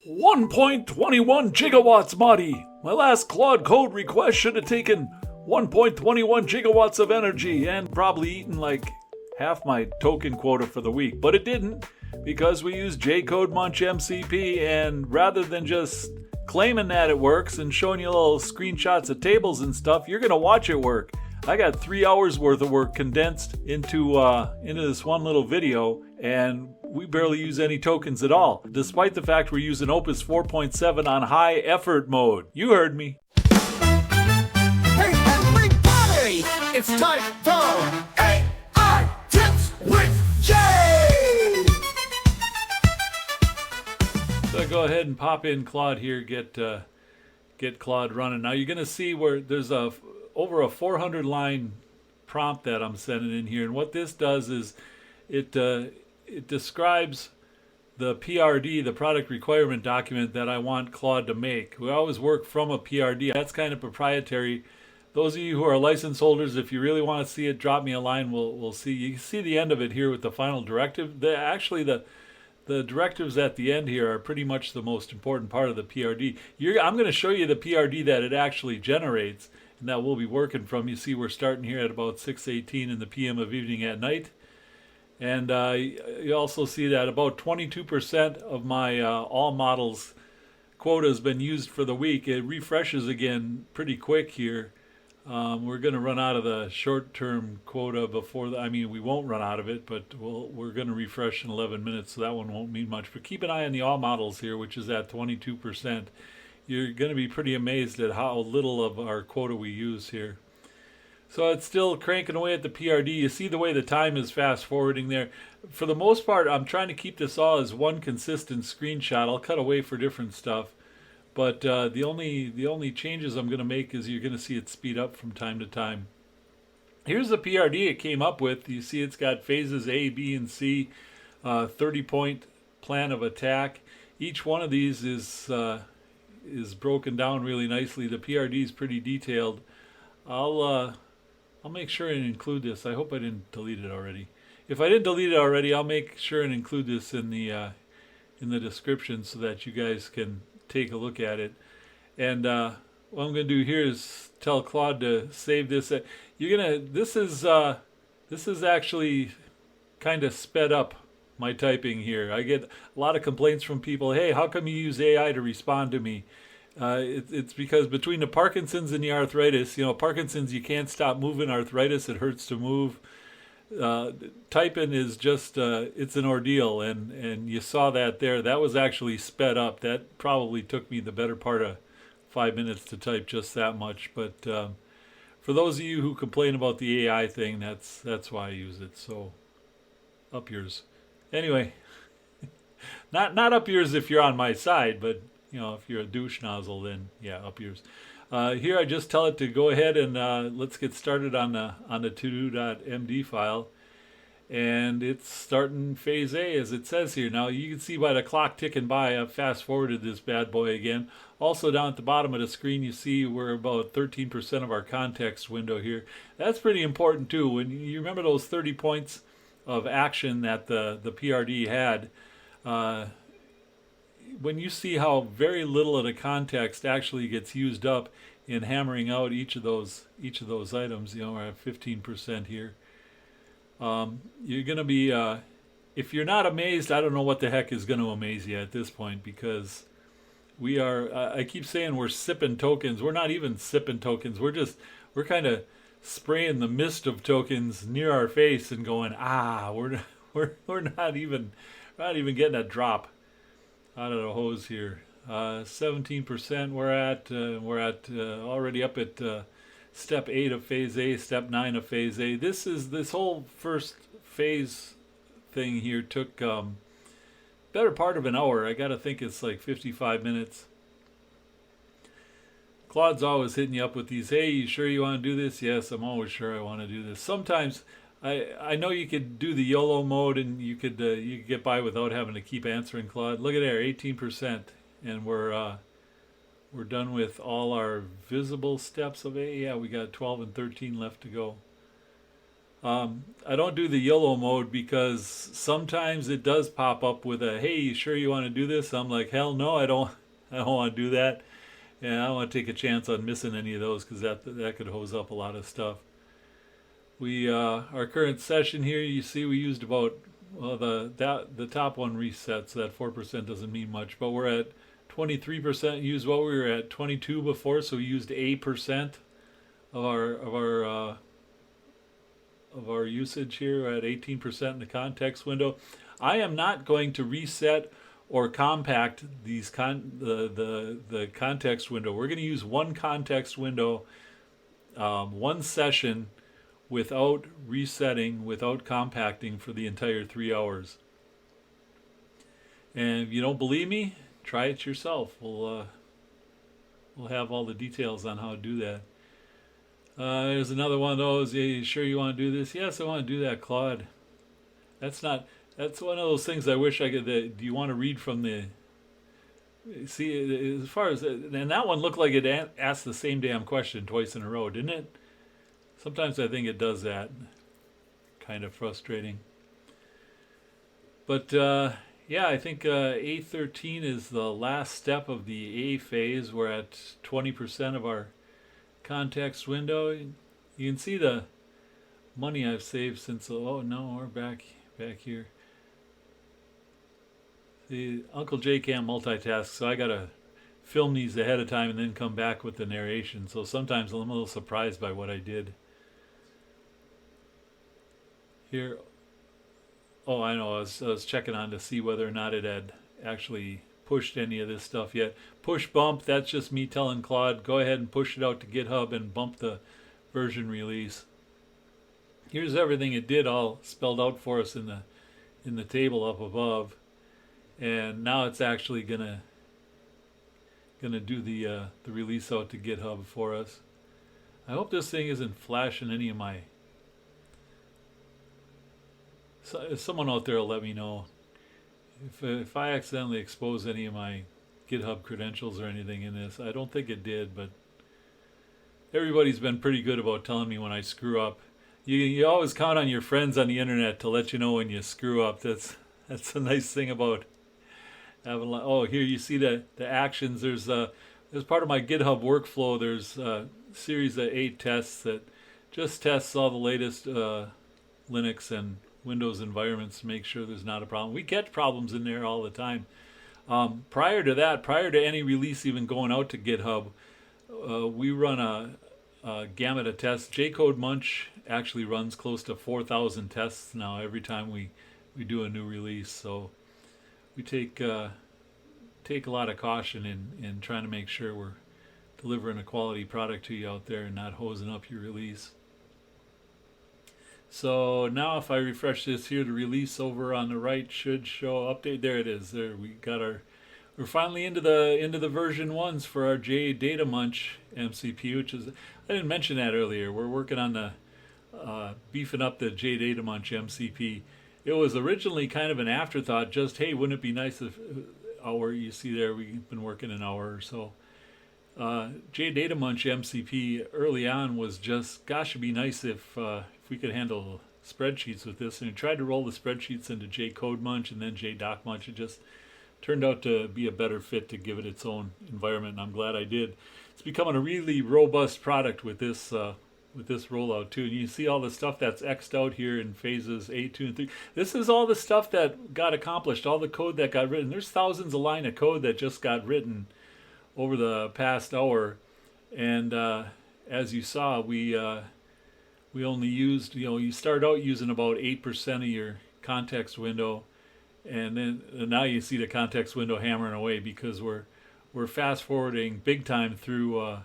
1.21 gigawatts, Marty. My last Claude code request should have taken 1.21 gigawatts of energy and probably eaten like half my token quota for the week. But it didn't, because we use jCodeMunch-MCP, and rather than just claiming that it works and showing you little screenshots of tables and stuff, you're going to watch it work. I got 3 hours worth of work condensed into this one little video, and we barely use any tokens at all, despite the fact we're using Opus 4.7 on high effort mode. You heard me. Hey everybody, it's time for AI Tips with Jay! So go ahead and pop in Claude here, get Claude running. Now you're going to see where there's over a 400 line prompt that I'm sending in here, and what this does is it describes the PRD, the product requirement document that I want Claude to make. We always work from a PRD. That's kind of proprietary. Those of you who are license holders, if you really want to see it, drop me a line. We'll see. You can see the end of it here with the final directive. The directives at the end here are pretty much the most important part of the PRD. I'm going to show you the PRD that it actually generates, and that we'll be working from. You see we're starting here at about 6:18 in the PM of evening at night. And you also see that about 22% of my all models quota has been used for the week. It refreshes again pretty quick here. We're going to run out of the short-term quota before we won't run out of it, but we're going to refresh in 11 minutes, so that one won't mean much. But keep an eye on the all models here, which is at 22%. You're going to be pretty amazed at how little of our quota we use here. So it's still cranking away at the PRD. You see the way the time is fast forwarding there. For the most part, I'm trying to keep this all as one consistent screenshot. I'll cut away for different stuff. But the only changes I'm going to make is you're going to see it speed up from time to time. Here's the PRD it came up with. You see it's got phases A, B, and C, 30-point plan of attack. Each one of these is broken down really nicely. The PRD is pretty detailed. I'll make sure and include this. I hope I didn't delete it already. If I didn't delete it already, I'll make sure and include this in the description so that you guys can take a look at it. And what I'm going to do here is tell Claude to save this. This is actually kind of sped up my typing here. I get a lot of complaints from people. Hey, how come you use AI to respond to me? It's because between the Parkinson's and the arthritis, Parkinson's, you can't stop moving. Arthritis, it hurts to move. Typing is just, it's an ordeal. And you saw that there. That was actually sped up. That probably took me the better part of 5 minutes to type just that much. But for those of you who complain about the AI thing, that's why I use it. So up yours. Anyway, not up yours if you're on my side, but if you're a douche nozzle, then yeah, up yours. Here I just tell it to go ahead and let's get started on the to-do.md file. And it's starting phase A as it says here. Now you can see by the clock ticking by, I've fast forwarded this bad boy again. Also down at the bottom of the screen you see we're about 13% of our context window here. That's pretty important too. When you remember those 30 points of action that the PRD had, when you see how very little of the context actually gets used up in hammering out each of those items, we're at 15% here. You're going to be, if you're not amazed, I don't know what the heck is going to amaze you at this point, because we are, I keep saying we're sipping tokens. We're not even sipping tokens. We're kind of spraying the mist of tokens near our face and going, we're not even getting a drop out of the hose here. 17% we're at already up at step 8 of phase A, step 9 of phase A. This whole first phase thing here took better part of an hour. I gotta think it's like 55 minutes. Claude's always hitting you up with these, hey, you sure you want to do this? Yes, I'm always sure I want to do this. Sometimes I know you could do the YOLO mode and you could get by without having to keep answering Claude. Look at there, 18%, and we're done with all our visible steps of A. Yeah, we got 12 and 13 left to go. I don't do the YOLO mode because sometimes it does pop up with a, hey, you sure you want to do this? I'm like, hell no, I don't want to do that. And I don't want to take a chance on missing any of those because that could hose up a lot of stuff. Our current session here, you see we used about, well, the top one resets, so that 4% doesn't mean much, but we're at 23%. Used what we were at 22 before, so we used 8% of our usage here. We're at 18% in the context window. I am not going to reset or compact these the context window. We're going to use one context window, one session, without resetting, without compacting for the entire 3 hours. And if you don't believe me, try it yourself. We'll have all the details on how to do that. There's another one of those. Are you sure you want to do this? Yes, I want to do that, Claude. That's one of those things I wish I could. Do you want to read from the? See, as far as, and that one looked like it asked the same damn question twice in a row, didn't it? Sometimes I think it does that. Kind of frustrating. But yeah, I think A13 is the last step of the A phase. We're at 20% of our context window. You can see the money I've saved since. Oh no, we're back here. See, Uncle Jay can't multitask, so I gotta film these ahead of time and then come back with the narration. So sometimes I'm a little surprised by what I did. Here, oh, I know. I was checking on to see whether or not it had actually pushed any of this stuff yet. Push bump, that's just me telling Claude, go ahead and push it out to GitHub and bump the version release. Here's everything it did, all spelled out for us in the table up above. And now it's actually gonna do the release out to GitHub for us. I hope this thing isn't flashing any of my. So, someone out there will let me know if I accidentally expose any of my GitHub credentials or anything in this. I don't think it did, but everybody's been pretty good about telling me when I screw up. You always count on your friends on the internet to let you know when you screw up. That's a nice thing about having. Oh, here you see the actions. There's part of my GitHub workflow. There's a series of 8 tests that just tests all the latest Linux and Windows environments to make sure there's not a problem. We get problems in there all the time. Prior to that, prior to any release even going out to GitHub, we run a gamut of tests. jCodeMunch actually runs close to 4,000 tests now every time we do a new release. So we take a lot of caution in trying to make sure we're delivering a quality product to you out there and not hosing up your release. So now if I refresh this here, the release over on the right should show update. There it is. There we got we're finally into the version 1s for our jDataMunch-MCP, which is, I didn't mention that earlier. We're working on the beefing up the jDataMunch-MCP. It was originally kind of an afterthought, just, hey, wouldn't it be nice if hour, you see there, we've been working an hour or so. jDataMunch-MCP early on was just, gosh, it'd be nice if we could handle spreadsheets with this. And we tried to roll the spreadsheets into jCodeMunch and then jDocMunch. It just turned out to be a better fit to give it its own environment, and I'm glad I did. It's becoming a really robust product with this rollout too. And you see all the stuff that's X'd out here in phases 8, 2, and 3. This is all the stuff that got accomplished, all the code that got written. There's thousands of lines of code that just got written over the past hour. And as you saw, we only used, you start out using about 8% of your context window, and then now you see the context window hammering away because we're fast forwarding big time through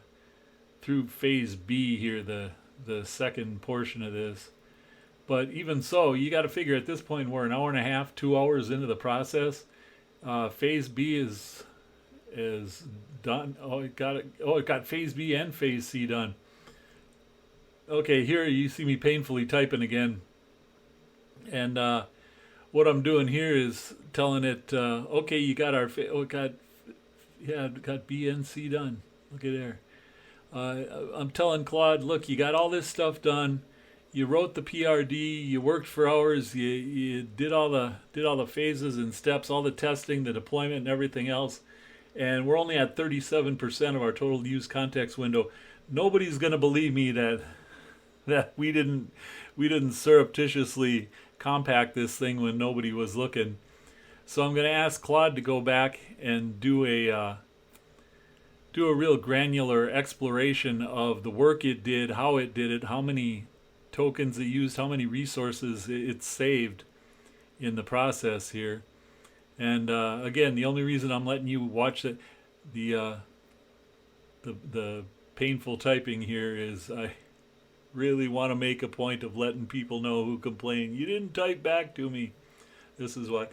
phase B here, the second portion of this. But even so, you got to figure at this point we're an hour and a half, 2 hours into the process. Phase B is done. It got phase B and phase C done. Okay, here you see me painfully typing again. And what I'm doing here is telling it, okay, you got got B and C done. Look at there. I'm telling Claude, look, you got all this stuff done. you wrote the PRD, you worked for hours, you did all the phases and steps, all the testing, the deployment, and everything else, and we're only at 37% of our total used context window. Nobody's going to believe me that we didn't surreptitiously compact this thing when nobody was looking. So I'm going to ask Claude to go back and do a real granular exploration of the work it did, how it did it, how many tokens it used, how many resources it saved in the process here. And again, the only reason I'm letting you watch the painful typing here is I really want to make a point of letting people know who complain, you didn't type back to me. This is why.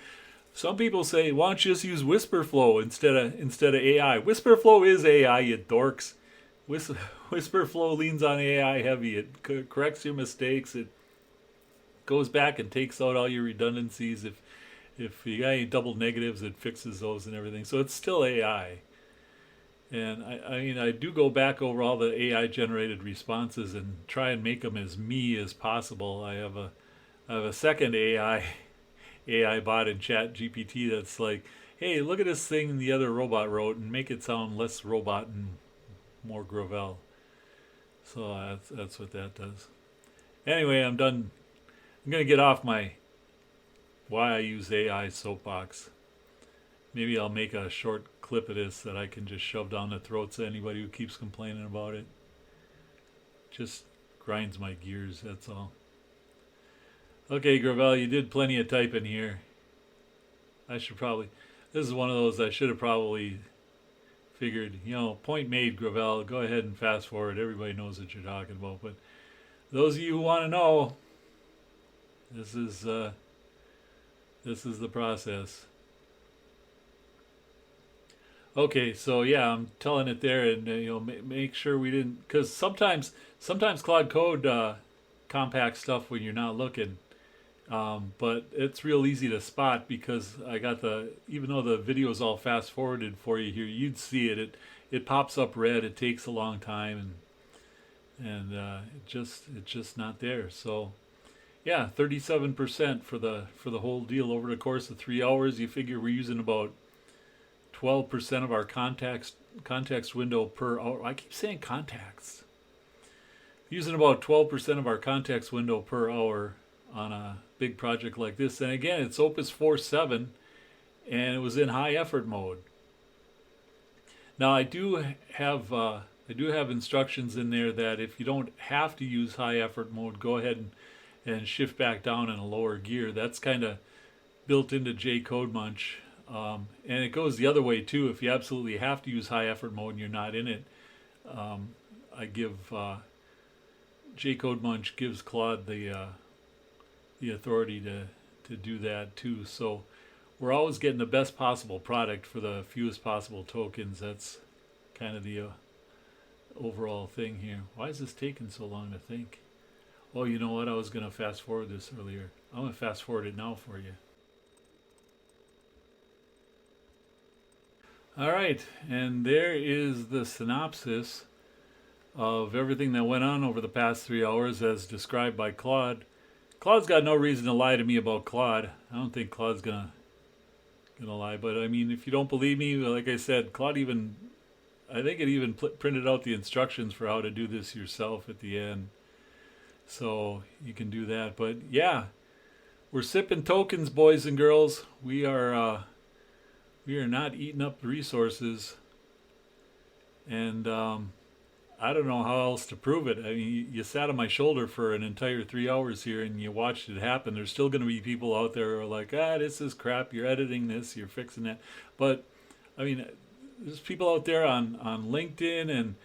Some people say, why don't you just use WhisperFlow instead of AI? WhisperFlow is AI, you dorks. WhisperFlow leans on AI heavy. It corrects your mistakes. It goes back and takes out all your redundancies. If you got any double negatives, it fixes those and everything. So it's still AI. And I do go back over all the AI generated responses and try and make them as me as possible. I have a second AI bot in ChatGPT that's like, hey, look at this thing the other robot wrote and make it sound less robot and more Gravelle. So that's what that does. Anyway, I'm done. I'm going to get off my why I use AI soapbox. Maybe I'll make a short clip of this that I can just shove down the throats of anybody who keeps complaining about it. Just grinds my gears, that's all. Okay, Gravelle, you did plenty of typing here. This is one of those I should have probably figured, point made, Gravelle. Go ahead and fast forward. Everybody knows what you're talking about. But those of you who want to know, this is the process. Okay, so yeah, I'm telling it there, and make sure we didn't, because sometimes Claude Code compacts stuff when you're not looking. But it's real easy to spot because I got even though the video is all fast forwarded for you here, you'd see it. It pops up red. It takes a long time, and it's just not there. So, yeah, 37% for the whole deal over the course of 3 hours. You figure we're using about 12% of our context window per hour. I keep saying contacts. Using about 12% of our context window per hour on a big project like this. And again, it's Opus 4.7 and it was in high effort mode. Now I do have instructions in there that if you don't have to use high effort mode, go ahead and shift back down in a lower gear. That's kind of built into jCodeMunch. And it goes the other way too. If you absolutely have to use high effort mode and you're not in it, I give jCodeMunch gives Claude the authority to do that too. So we're always getting the best possible product for the fewest possible tokens. That's kind of the overall thing here. Why is this taking so long to think? Oh, you know what? I was going to fast forward this earlier. I'm going to fast forward it now for you. All right, and there is the synopsis of everything that went on over the past 3 hours as described by Claude. Claude's got no reason to lie to me about Claude. I don't think Claude's gonna lie, but I mean, if you don't believe me, like I said, Claude I think it even printed out the instructions for how to do this yourself at the end. So you can do that. But yeah, we're sipping tokens, boys and girls. We are not eating up the resources, and I don't know how else to prove it. I mean, you sat on my shoulder for an entire 3 hours here, and you watched it happen. There's still going to be people out there who are like, this is crap. You're editing this. You're fixing that. But I mean, there's people out there on LinkedIn and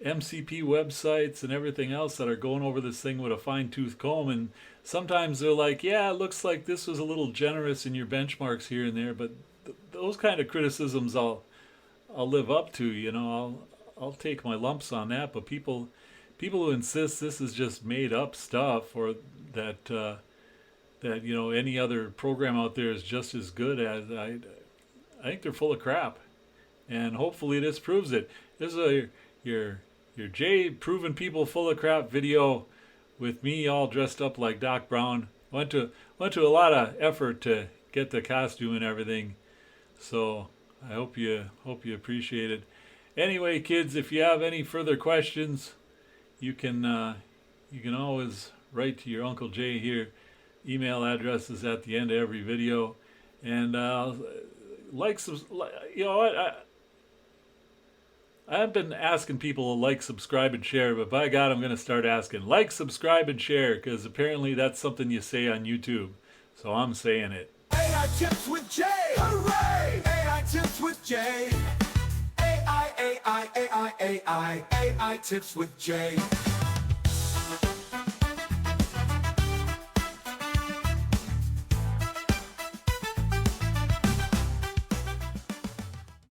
MCP websites and everything else that are going over this thing with a fine-tooth comb, and sometimes they're like, yeah, it looks like this was a little generous in your benchmarks here and there, but those kind of criticisms I'll live up to. I'll take my lumps on that. But people who insist this is just made up stuff, or that any other program out there is just as good as, I think they're full of crap. And hopefully this proves it. This is your Jay proving people full of crap video with me all dressed up like Doc Brown. Went to a lot of effort to get the costume and everything. So I hope you appreciate it. Anyway, kids, if you have any further questions, you can always write to your Uncle Jay here. Email address is at the end of every video. And you know what? I have been asking people to like, subscribe, and share, but by God, I'm going to start asking like, subscribe, and share, because apparently that's something you say on YouTube. So I'm saying it. AI Tips with Jay! Hooray! AI Tips with Jay! AI Tips with Jay!